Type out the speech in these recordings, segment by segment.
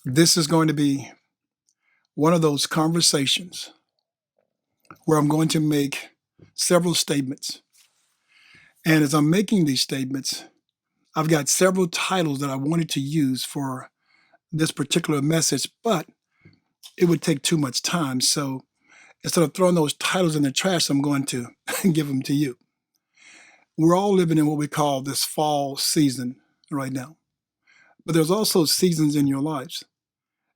This is going to be one of those conversations where I'm going to make several statements. And as I'm making these statements, I've got several titles that I wanted to use for this particular message, but it would take too much time. So instead of throwing those titles in the trash, I'm going to give them to you. We're all living in what we call this fall season right now, but there's also seasons in your lives.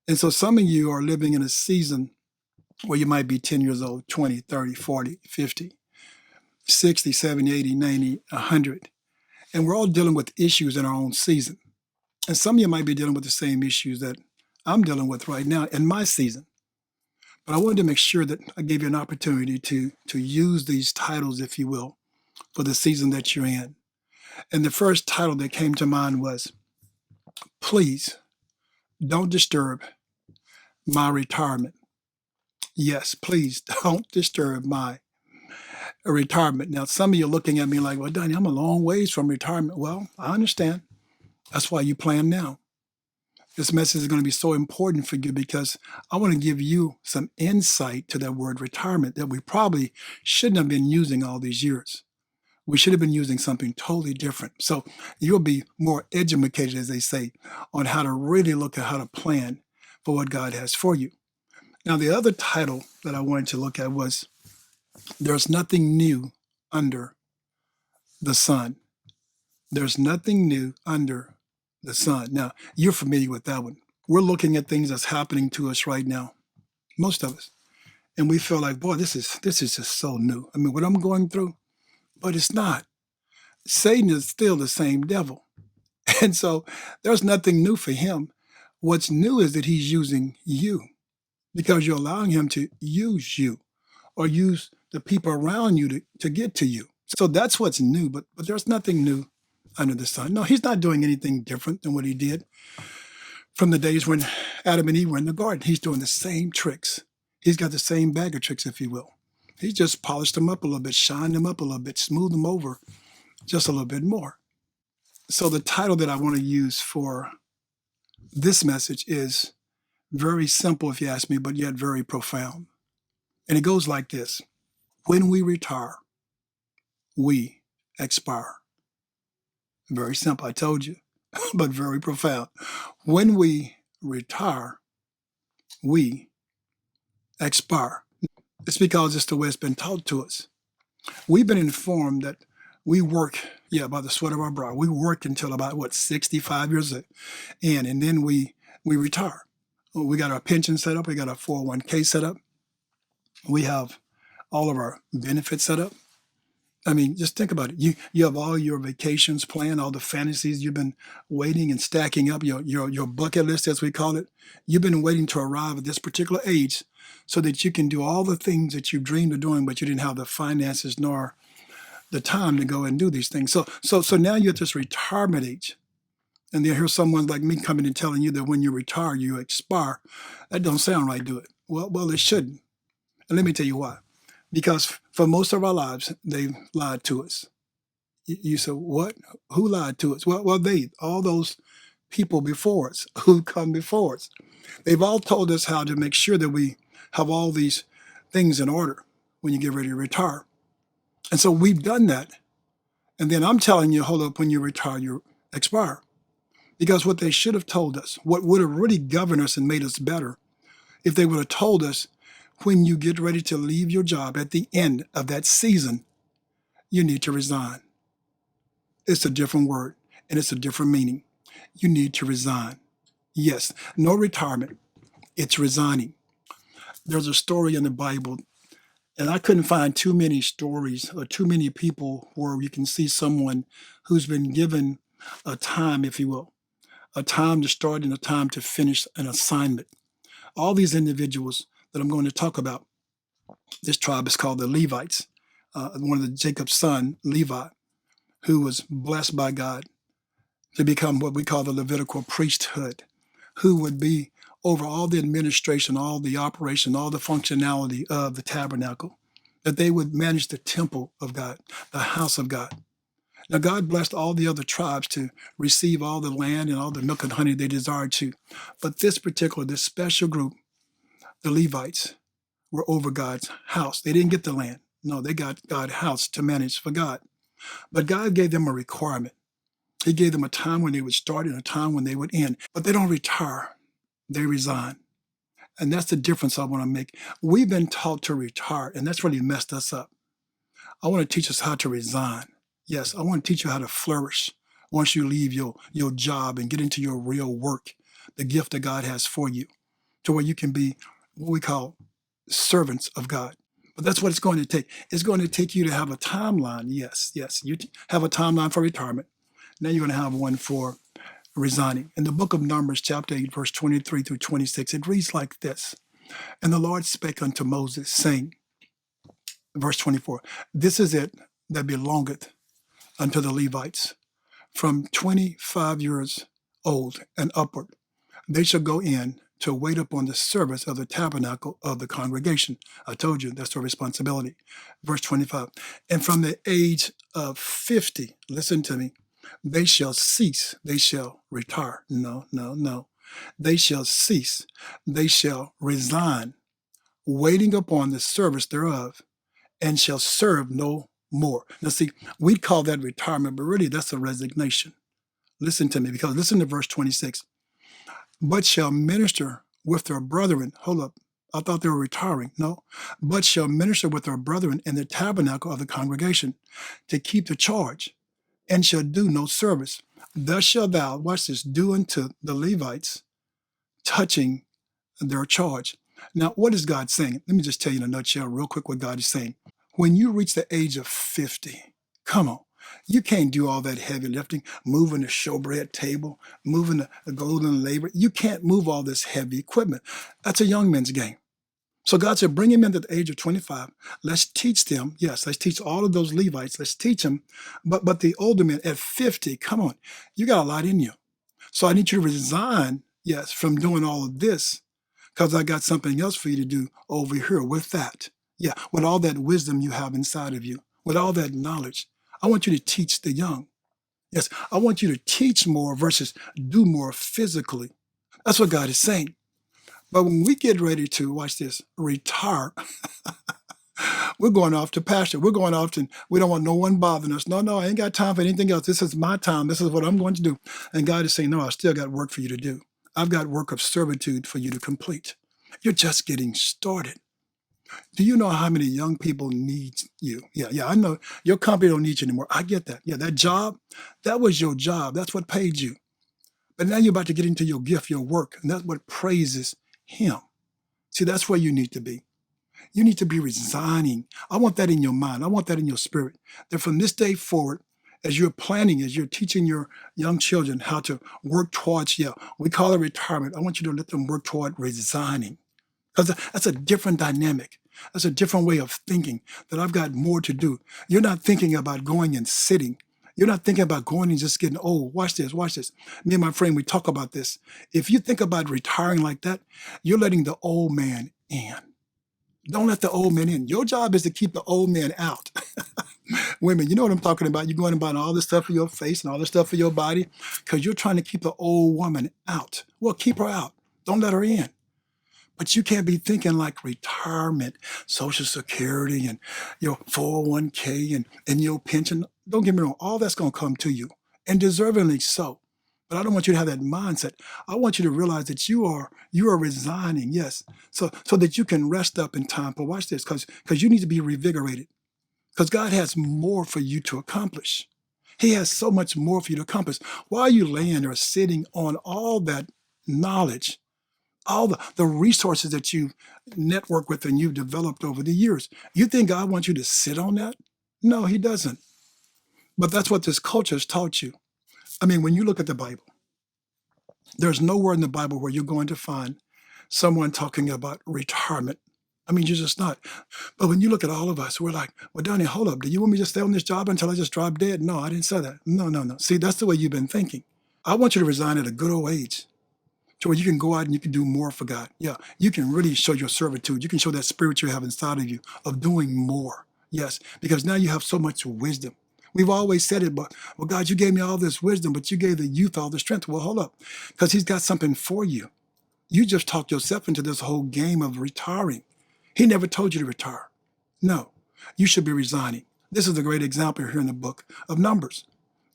And so some of you are living in a season where you might be 10 years old, 20, 30, 40, 50, 60, 70, 80, 90, 100. And we're all dealing with issues in our own season. And some of you might be dealing with the same issues that I'm dealing with right now in my season. But I wanted to make sure that I gave you an opportunity to use these titles, if you will, for the season that you're in. And the first title that came to mind was, Please Don't Disturb My Retirement. Yes, please don't disturb my retirement. Now, some of you are looking at me like, well, Donnie, I'm a long ways from retirement. Well, I understand. That's why you plan now. This message is going to be so important for you because I want to give you some insight to that word retirement that we probably shouldn't have been using all these years. We should have been using something totally different. So you'll be more educated, as they say, on how to really look at how to plan for what God has for you. Now, the other title that I wanted to look at was There's Nothing New Under the Sun. There's nothing new under the sun. Now, you're familiar with that one. We're looking at things that's happening to us right now, most of us, and we feel like, boy, this is just so new. I mean, what I'm going through, but it's not. Satan is still the same devil, and so there's nothing new for him. What's new is that he's using you because you're allowing him to use you or use the people around you to get to you. So that's what's new, but there's nothing new under the sun. No, he's not doing anything different than what he did from the days when Adam and Eve were in the garden. He's doing the same tricks. He's got the same bag of tricks, if you will. He's just polished them up a little bit, shined them up a little bit, smoothed them over just a little bit more. So the title that I want to use for this message is very simple, if you ask me, but yet very profound. And it goes like this. When we retire, we expire. Very simple, I told you, but very profound. When we retire, we expire. It's because it's the way it's been taught to us. We've been informed that we work, by the sweat of our brow. We work until about, 65 years in, and then we retire. We got our pension set up. We got our 401k set up. We have all of our benefits set up. I mean, just think about it. You have all your vacations planned, all the fantasies you've been waiting and stacking up, your bucket list, as we call it. You've been waiting to arrive at this particular age so that you can do all the things that you dreamed of doing, but you didn't have the finances nor the time to go and do these things. So now you're at this retirement age. And then here's someone like me coming and telling you that when you retire, you expire. That don't sound right, do it? Well, it shouldn't. And let me tell you why. Because for most of our lives, they've lied to us. You say, what? Who lied to us? Well, all those people before us who come before us. They've all told us how to make sure that we have all these things in order when you get ready to retire. And so we've done that. And then I'm telling you, hold up, when you retire, you expire. Because what they should have told us, what would have really governed us and made us better, if they would have told us, when you get ready to leave your job at the end of that season, you need to resign. It's a different word and it's a different meaning. You need to resign. Yes, no retirement. It's resigning. There's a story in the Bible, and I couldn't find too many stories or too many people where you can see someone who's been given a time, if you will, a time to start and a time to finish an assignment. All these individuals that I'm going to talk about, this tribe is called the Levites. One of the Jacob's son, Levi, who was blessed by God to become what we call the Levitical priesthood, who would be over all the administration, all the operation, all the functionality of the tabernacle, that they would manage the temple of God, the house of God. Now, God blessed all the other tribes to receive all the land and all the milk and honey they desired to. But this special group, the Levites, were over God's house. They didn't get the land. No, they got God's house to manage for God. But God gave them a requirement. He gave them a time when they would start and a time when they would end. But they don't retire. They resign. And that's the difference I want to make. We've been taught to retire, and that's really messed us up. I want to teach us how to resign. Yes, I want to teach you how to flourish once you leave your job and get into your real work, the gift that God has for you, to where you can be what we call servants of God. But that's what it's going to take. It's going to take you to have a timeline. Yes, yes. Have a timeline for retirement. Now you're going to have one for resigning. In the book of Numbers, chapter 8, verse 23 through 26, it reads like this. And the Lord spake unto Moses, saying, verse 24, this is it that belongeth unto the Levites, from 25 years old and upward. They shall go in to wait upon the service of the tabernacle of the congregation. I told you that's their responsibility. Verse 25, and from the age of 50, listen to me, they shall cease, they shall retire. No, no, no. They shall cease, they shall resign, waiting upon the service thereof, and shall serve no more. Now, see, we call that retirement, but really that's a resignation. Listen to me, because listen to verse 26. But shall minister with their brethren. Hold up. I thought they were retiring. No. But shall minister with their brethren in the tabernacle of the congregation to keep the charge, and shall do no service. Thus shall thou, watch this, do unto the Levites, touching their charge. Now, what is God saying? Let me just tell you in a nutshell, real quick, what God is saying. When you reach the age of 50, come on, you can't do all that heavy lifting, moving the showbread table, moving the golden labor. You can't move all this heavy equipment. That's a young man's game. So God said, bring him in at the age of 25. Let's teach them. Yes, let's teach all of those Levites. Let's teach them. But the older men at 50, come on, you got a lot in you. So I need you to resign, yes, from doing all of this, because I got something else for you to do over here with that. Yeah, with all that wisdom you have inside of you, with all that knowledge. I want you to teach the young. Yes, I want you to teach more versus do more physically. That's what God is saying. But when we get ready to, watch this, retire, we're going off to pasture. We're going off and we don't want no one bothering us. No, no, I ain't got time for anything else. This is my time. This is what I'm going to do. And God is saying, no, I still got work for you to do. I've got work of servitude for you to complete. You're just getting started. Do you know how many young people need you? Yeah, I know your company don't need you anymore. I get that. Yeah, that job, that was your job. That's what paid you. But now you're about to get into your gift, your work, and that's what praises Him. See, that's where you need to be. You need to be resigning. I want that in your mind. I want that in your spirit. That from this day forward, as you're planning, as you're teaching your young children how to work towards, we call it retirement. I want you to let them work toward resigning. Because that's a different dynamic. That's a different way of thinking, that I've got more to do. You're not thinking about going and sitting. You're not thinking about going and just getting old. Watch this, watch this. Me and my friend, we talk about this. If you think about retiring like that, you're letting the old man in. Don't let the old man in. Your job is to keep the old man out. Women, you know what I'm talking about. You're going and buying all this stuff for your face and all this stuff for your body because you're trying to keep the old woman out. Well, keep her out. Don't let her in. But you can't be thinking like retirement, Social Security, and your 401k and your pension. Don't get me wrong. All that's going to come to you, and deservingly so. But I don't want you to have that mindset. I want you to realize that you are resigning, yes, so that you can rest up in time. But watch this, because you need to be revigorated. Because God has more for you to accomplish. He has so much more for you to accomplish. Why are you laying there sitting on all that knowledge, all the resources that you've networked with and you've developed over the years? You think God wants you to sit on that? No, He doesn't. But that's what this culture has taught you. I mean, when you look at the Bible, there's nowhere in the Bible where you're going to find someone talking about retirement. I mean, you're just not. But when you look at all of us, we're like, well, Donnie, hold up. Do you want me to stay on this job until I just drop dead? No, I didn't say that. No, no, no. See, that's the way you've been thinking. I want you to resign at a good old age to where you can go out and you can do more for God. Yeah, you can really show your servitude. You can show that spirit you have inside of you of doing more. Yes, because now you have so much wisdom. We've always said it, but, well, God, you gave me all this wisdom, but you gave the youth all the strength. Well, hold up, because he's got something for you. You just talked yourself into this whole game of retiring. He never told you to retire. No, you should be resigning. This is a great example here in the book of Numbers.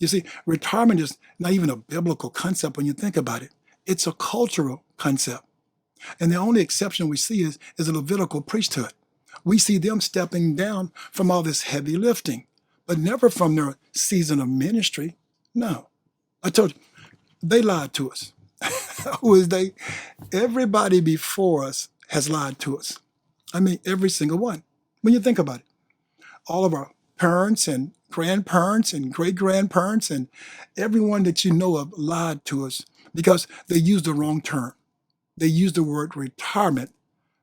You see, retirement is not even a biblical concept when you think about it. It's a cultural concept. And the only exception we see is the Levitical priesthood. We see them stepping down from all this heavy lifting, but never from their season of ministry. No. I told you, they lied to us. Who is they? Everybody before us has lied to us. I mean, every single one. When you think about it, all of our parents and grandparents and great-grandparents and everyone that you know of lied to us because they used the wrong term. They used the word retirement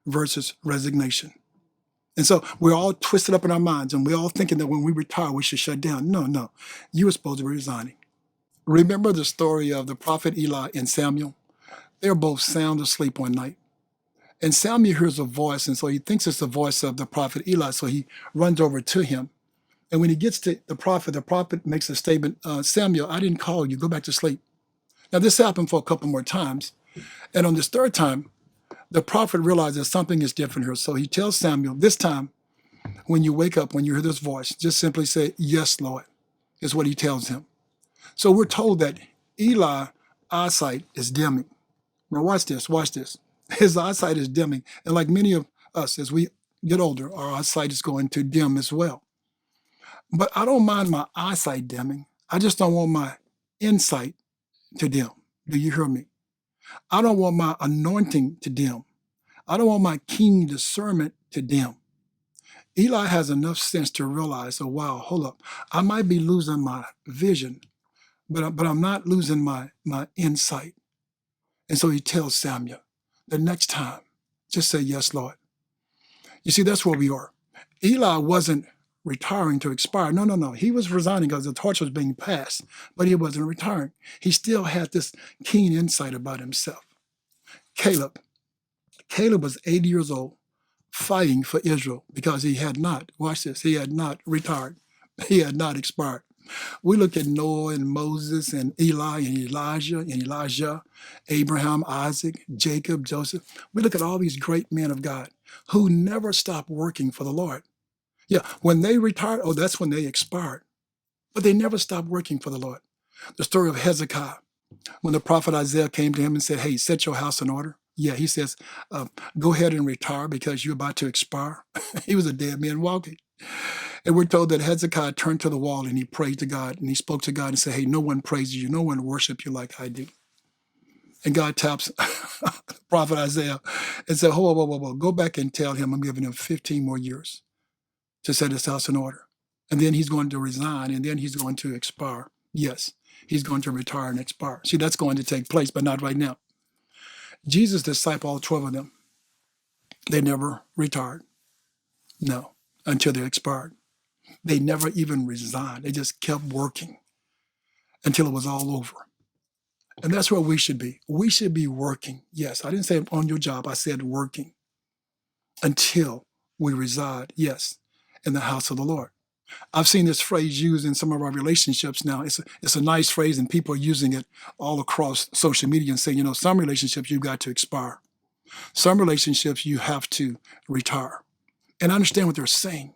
versus resignation. And so we're all twisted up in our minds and we're all thinking that when we retire, we should shut down. No, no. You were supposed to be resigning. Remember the story of the prophet Eli and Samuel? They're both sound asleep one night. And Samuel hears a voice, and so he thinks it's the voice of the prophet Eli, so he runs over to him. And when he gets to the prophet makes a statement, Samuel, I didn't call you, go back to sleep. Now this happened for a couple more times. And on this third time, the prophet realizes something is different here. So he tells Samuel, this time, when you wake up, when you hear this voice, just simply say, yes, Lord, is what he tells him. So we're told that Eli's eyesight is dimming. Now watch this, watch this. His eyesight is dimming. And like many of us, as we get older, our eyesight is going to dim as well. But I don't mind my eyesight dimming. I just don't want my insight to dim. Do you hear me? I don't want my anointing to dim. I don't want my keen discernment to dim. Eli has enough sense to realize, oh, wow, hold up. I might be losing my vision, but I'm not losing my insight. And so he tells Samuel, the next time, just say, yes, Lord. You see, that's where we are. Eli wasn't retiring to expire. No, no, no. He was resigning because the torch was being passed, but he wasn't retiring. He still had this keen insight about himself. Caleb was 80 years old, fighting for Israel because he had not, watch this, he had not retired. He had not expired. We look at Noah and Moses and Eli and Elijah, Abraham, Isaac, Jacob, Joseph. We look at all these great men of God who never stopped working for the Lord. Yeah, when they retired, oh, that's when they expired. But they never stopped working for the Lord. The story of Hezekiah, when the prophet Isaiah came to him and said, hey, set your house in order. Yeah, he says, go ahead and retire because you're about to expire. He was a dead man walking. And we're told that Hezekiah turned to the wall and he prayed to God and he spoke to God and said, hey, no one praises you. No one worships you like I do. And God taps prophet Isaiah and said, whoa, whoa, whoa, whoa, go back and tell him I'm giving him 15 more years to set his house in order. And then he's going to resign and then he's going to expire. Yes, he's going to retire and expire. See, that's going to take place, but not right now. Jesus discipled all 12 of them. They never retired. No, until they expired. They never even resigned. They just kept working until it was all over. And that's where we should be. We should be working. Yes, I didn't say on your job. I said working until we reside, yes, in the house of the Lord. I've seen this phrase used in some of our relationships now. It's a nice phrase, and people are using it all across social media and saying, you know, some relationships you've got to expire. Some relationships you have to retire. And I understand what they're saying.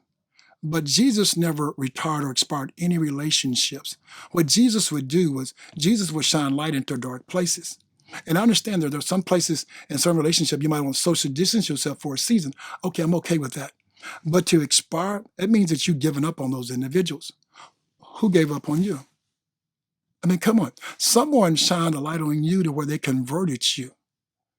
But Jesus never retired or expired any relationships. What Jesus would do was Jesus would shine light into dark places. And I understand there are some places in some relationship you might want to social distance yourself for a season. Okay, I'm okay with that. But to expire, it means that you've given up on those individuals. Who gave up on you? I mean, come on. Someone shined a light on you to where they converted you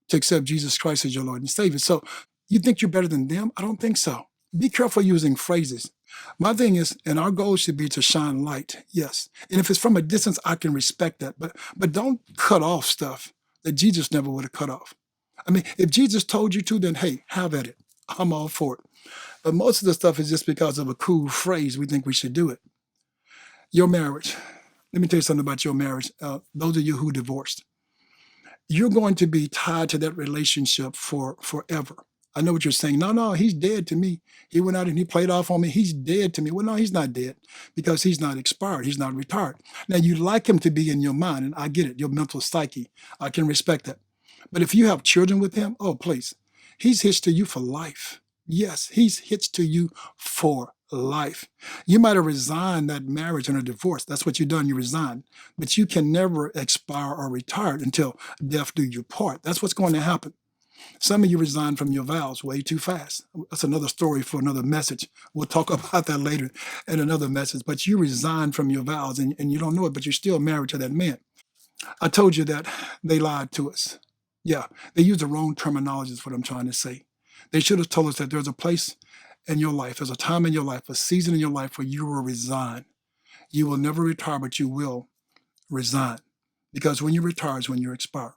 to accept Jesus Christ as your Lord and Savior. So you think you're better than them? I don't think so. Be careful using phrases. My thing is, and our goal should be to shine light, yes. And if it's from a distance, I can respect that. But don't cut off stuff that Jesus never would have cut off. I mean, if Jesus told you to, then hey, have at it. I'm all for it. But most of the stuff is just because of a cool phrase. We think we should do it. Your marriage. Let me tell you something about your marriage. Those of you who divorced. You're going to be tied to that relationship for forever. I know what you're saying. No, no, he's dead to me. He went out and he played off on me. He's dead to me. Well, no, he's not dead because he's not expired. He's not retired. Now, you'd like him to be in your mind, and I get it, your mental psyche. I can respect that. But if you have children with him, oh, please, he's hitched to you for life. Yes, he's hitched to you for life. You might have resigned that marriage and a divorce. That's what you've done. You resigned. But you can never expire or retire until death do you part. That's what's going to happen. Some of you resign from your vows way too fast. That's another story for another message. We'll talk about that later in another message. But you resign from your vows and you don't know it, but you're still married to that man. I told you that they lied to us. Yeah, they used the wrong terminology is what I'm trying to say. They should have told us that there's a place in your life, there's a time in your life, a season in your life where you will resign. You will never retire, but you will resign. Because when you retire is when you expire.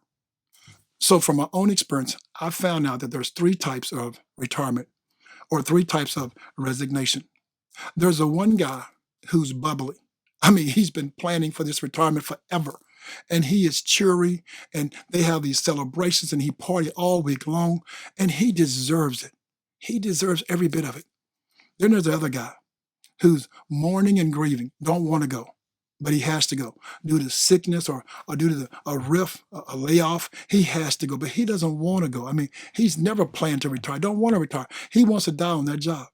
So from my own experience, I found out that there's 3 types of retirement or 3 types of resignation. There's a one guy who's bubbly. I mean, he's been planning for this retirement forever. And he is cheery, and they have these celebrations, and he party all week long, and he deserves it. He deserves every bit of it. Then there's the other guy who's mourning and grieving, don't want to go, but he has to go due to sickness or due to a riff, a layoff. He has to go, but he doesn't want to go. I mean, he's never planned to retire, don't want to retire. He wants to die on that job.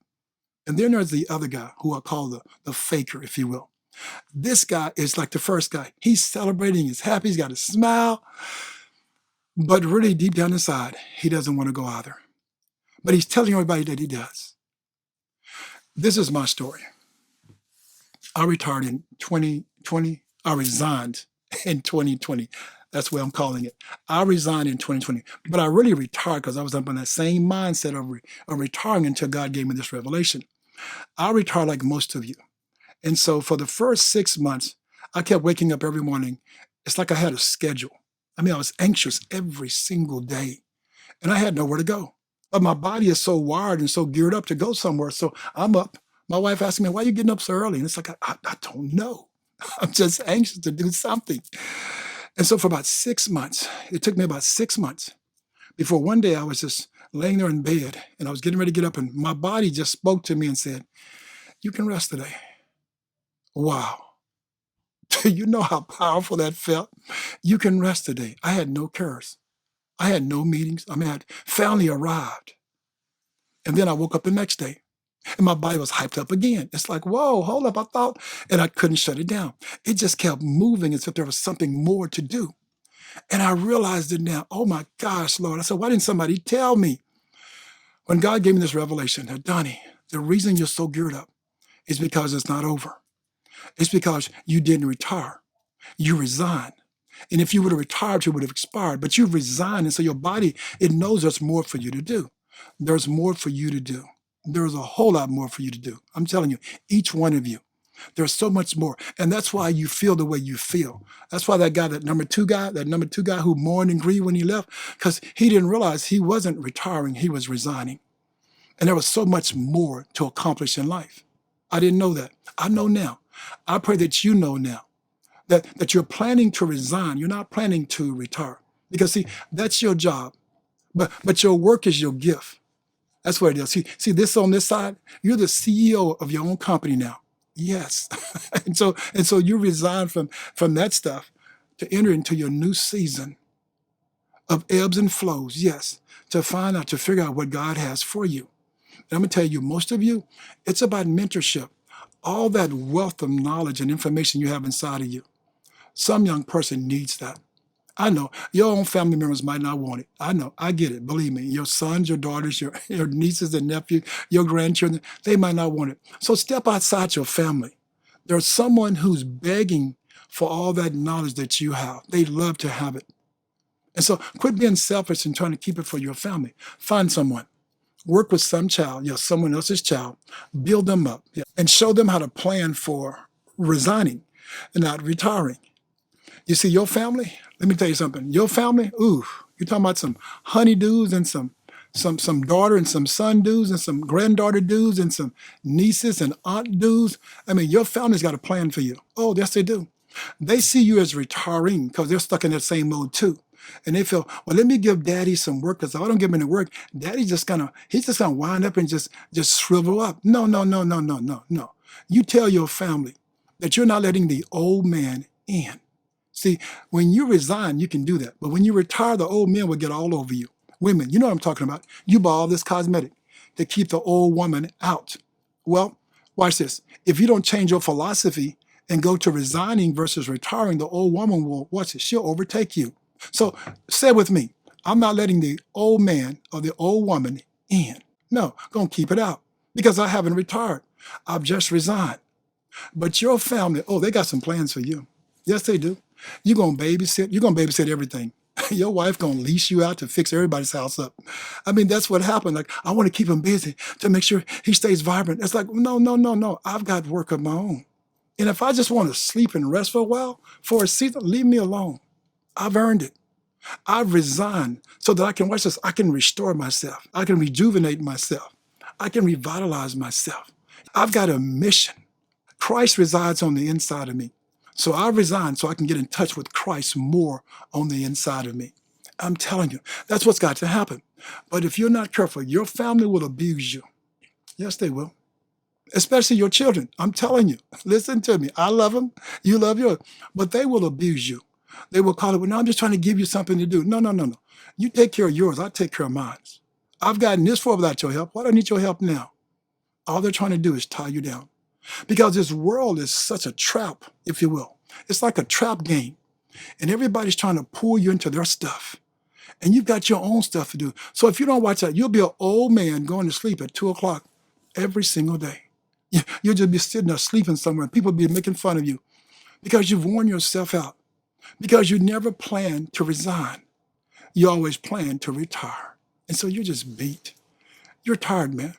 And then there's the other guy who I call the faker, if you will. This guy is like the first guy. He's celebrating, he's happy, he's got a smile, but really deep down inside, he doesn't want to go either. But he's telling everybody that he does. This is my story. I retired in 2020. I resigned in 2020. That's what I'm calling it. I resigned in 2020, but I really retired because I was up in that same mindset of retiring until God gave me this revelation. I retired like most of you. And so for the first 6 months, I kept waking up every morning. It's like I had a schedule. I mean, I was anxious every single day, and I had nowhere to go. But my body is so wired and so geared up to go somewhere. So I'm up. My wife asked me, why are you getting up so early? And it's like, I don't know. I'm just anxious to do something. And so for about 6 months, it took me about 6 months before one day I was just laying there in bed and I was getting ready to get up and my body just spoke to me and said, you can rest today. Wow. Do you know how powerful that felt? You can rest today. I had no cares. I had no meetings. I mean, I had finally arrived. And then I woke up the next day and my body was hyped up again. It's like, whoa, hold up, I thought, and I couldn't shut it down. It just kept moving as if there was something more to do. And I realized it now. Oh my gosh, Lord. I said, why didn't somebody tell me? When God gave me this revelation, that Donnie, the reason you're so geared up is because it's not over. It's because you didn't retire. You resigned. And if you would have retired, you would have expired. But you've resigned. And so your body, it knows there's more for you to do. There's more for you to do. There's a whole lot more for you to do. I'm telling you, each one of you, there's so much more. And that's why you feel the way you feel. That's why that number two guy who mourned and grieved when he left, because he didn't realize he wasn't retiring, he was resigning. And there was so much more to accomplish in life. I didn't know that. I know now. I pray that you know now that you're planning to resign. You're not planning to retire. Because see, that's your job. But your work is your gift. That's what it is. See this on this side, you're the CEO of your own company now. Yes. and so you resign from that stuff to enter into your new season of ebbs and flows. Yes. To figure out what God has for you. And I'm going to tell you, most of you, it's about mentorship. All that wealth of knowledge and information you have inside of you. Some young person needs that. I know your own family members might not want it. I know. I get it. Believe me. Your sons, your daughters, your nieces and nephews, your grandchildren, they might not want it. So step outside your family. There's someone who's begging for all that knowledge that you have. They love to have it. And so quit being selfish and trying to keep it for your family. Find someone. Work with some child, someone else's child. Build them up, and show them how to plan for resigning and not retiring. You see, your family, let me tell you something. Your family, ooh, you're talking about some honeydews and some daughter and some son dudes and some granddaughter dudes and some nieces and aunt dudes. I mean, your family's got a plan for you. Oh, yes, they do. They see you as retiring because they're stuck in that same mode too. And they feel, well, let me give daddy some work because if I don't give him any work, he's just gonna wind up and just shrivel up. No, no, no, no, no, no, no. You tell your family that you're not letting the old man in. See, when you resign, you can do that. But when you retire, the old men will get all over you. Women, you know what I'm talking about. You buy all this cosmetic to keep the old woman out. Well, watch this. If you don't change your philosophy and go to resigning versus retiring, the old woman will, watch this, she'll overtake you. So say with me, I'm not letting the old man or the old woman in. No, going to keep it out because I haven't retired. I've just resigned. But your family, oh, they got some plans for you. Yes, they do. You're going to babysit. You're going to babysit everything. Your wife going to lease you out to fix everybody's house up. I mean, that's what happened. Like, I want to keep him busy to make sure he stays vibrant. It's like, no, no, no, no. I've got work of my own. And if I just want to sleep and rest for a while, for a season, leave me alone. I've earned it. I've resigned so that I can, watch this, I can restore myself. I can rejuvenate myself. I can revitalize myself. I've got a mission. Christ resides on the inside of me. So I resign so I can get in touch with Christ more on the inside of me. I'm telling you, that's what's got to happen. But if you're not careful, your family will abuse you. Yes, they will. Especially your children. I'm telling you, listen to me. I love them. You love yours. But they will abuse you. They will call it, well, no, I'm just trying to give you something to do. No, no, no, no. You take care of yours. I take care of mine. I've gotten this far without your help. Why do I need your help now? All they're trying to do is tie you down. Because this world is such a trap, if you will. It's like a trap game. And everybody's trying to pull you into their stuff. And you've got your own stuff to do. So if you don't watch out, you'll be an old man going to sleep at 2 o'clock every single day. You'll just be sitting there sleeping somewhere. And people will be making fun of you because you've worn yourself out. Because you never plan to resign. You always plan to retire. And so you're just beat. You're tired, man.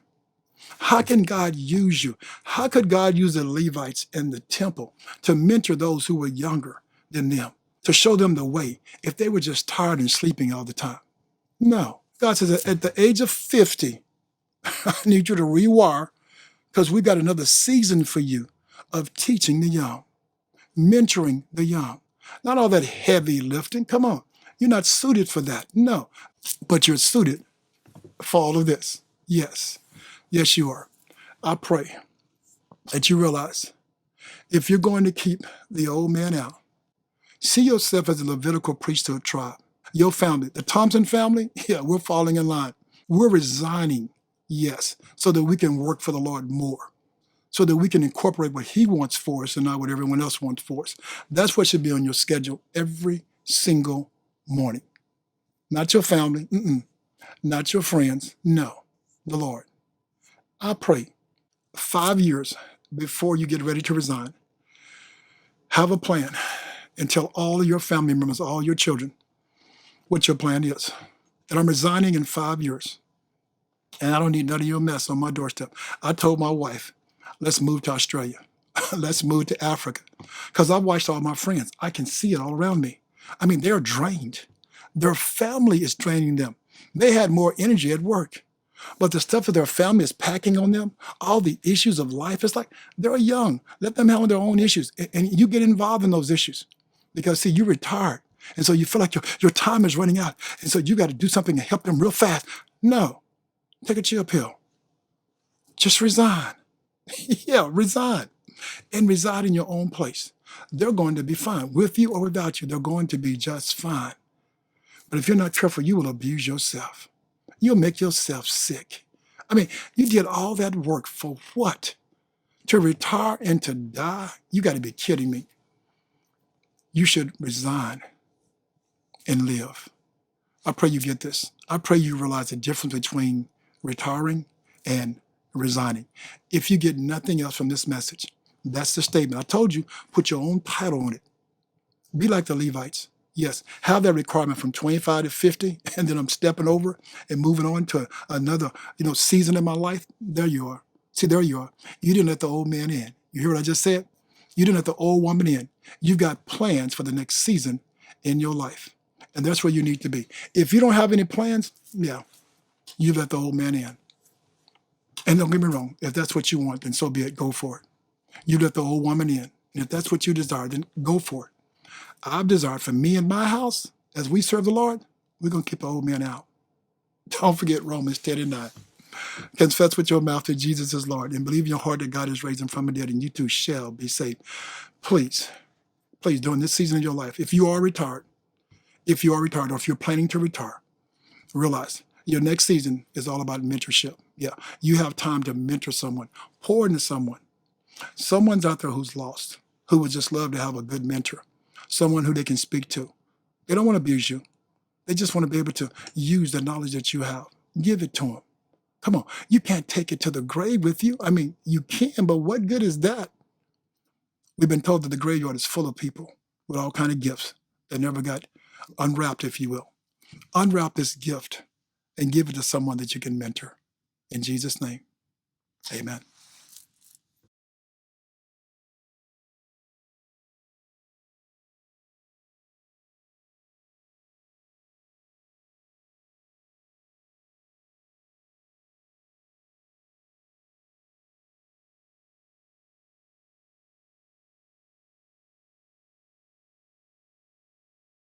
How can God use you? How could God use the Levites in the temple to mentor those who were younger than them, to show them the way if they were just tired and sleeping all the time? No. God says that at the age of 50, I need you to rewire because we've got another season for you of teaching the young, mentoring the young. Not all that heavy lifting. Come on. You're not suited for that. No. But you're suited for all of this. Yes. Yes, you are. I pray that you realize if you're going to keep the old man out, see yourself as a Levitical priesthood tribe. Your family, the Thompson family, yeah, we're falling in line. We're resigning, yes, so that we can work for the Lord more, so that we can incorporate what he wants for us and not what everyone else wants for us. That's what should be on your schedule every single morning. Not your family, not your friends, no, the Lord. I pray 5 years before you get ready to resign, have a plan and tell all of your family members, all your children, what your plan is. And I'm resigning in 5 years. And I don't need none of your mess on my doorstep. I told my wife, let's move to Australia. Let's move to Africa. Because I've watched all my friends. I can see it all around me. I mean, they're drained. Their family is draining them. They had more energy at work. But the stuff that their family is packing on them, all the issues of life, it's like they're young. Let them handle their own issues. And you get involved in those issues. Because, see, you're retired. And so you feel like your time is running out. And so you got to do something to help them real fast. No. Take a chill pill. Just resign. Yeah, resign. And reside in your own place. They're going to be fine. With you or without you, they're going to be just fine. But if you're not careful, you will abuse yourself. You'll make yourself sick. I mean, you did all that work for what? To retire and to die? You got to be kidding me. You should resign and live. I pray you get this. I pray you realize the difference between retiring and resigning. If you get nothing else from this message, that's the statement. I told you, put your own title on it. Be like the Levites. Yes, have that requirement from 25 to 50, and then I'm stepping over and moving on to another, season in my life. There you are. See, there you are. You didn't let the old man in. You hear what I just said? You didn't let the old woman in. You've got plans for the next season in your life. And that's where you need to be. If you don't have any plans, yeah, you let the old man in. And don't get me wrong, if that's what you want, then so be it, go for it. You let the old woman in. And if that's what you desire, then go for it. I've desired for me and my house, As we serve the Lord, we're going to keep the old man out. Don't forget Romans 10:9. Confess with your mouth that Jesus is Lord and believe in your heart that God is raised him from the dead, and you too shall be saved. Please, during this season of your life, if you are retired, or if you're planning to retire, realize your next season is all about mentorship. Yeah, you have time to mentor someone, pour into someone. Someone's out there who's lost, who would just love to have a good mentor, someone who they can speak to. They don't want to abuse you. They just want to be able to use the knowledge that you have. Give it to them. Come on, you can't take it to the grave with you. I mean, you can, but what good is that? We've been told that the graveyard is full of people with all kinds of gifts that never got unwrapped, if you will. Unwrap this gift and give it to someone that you can mentor. In Jesus' name, amen.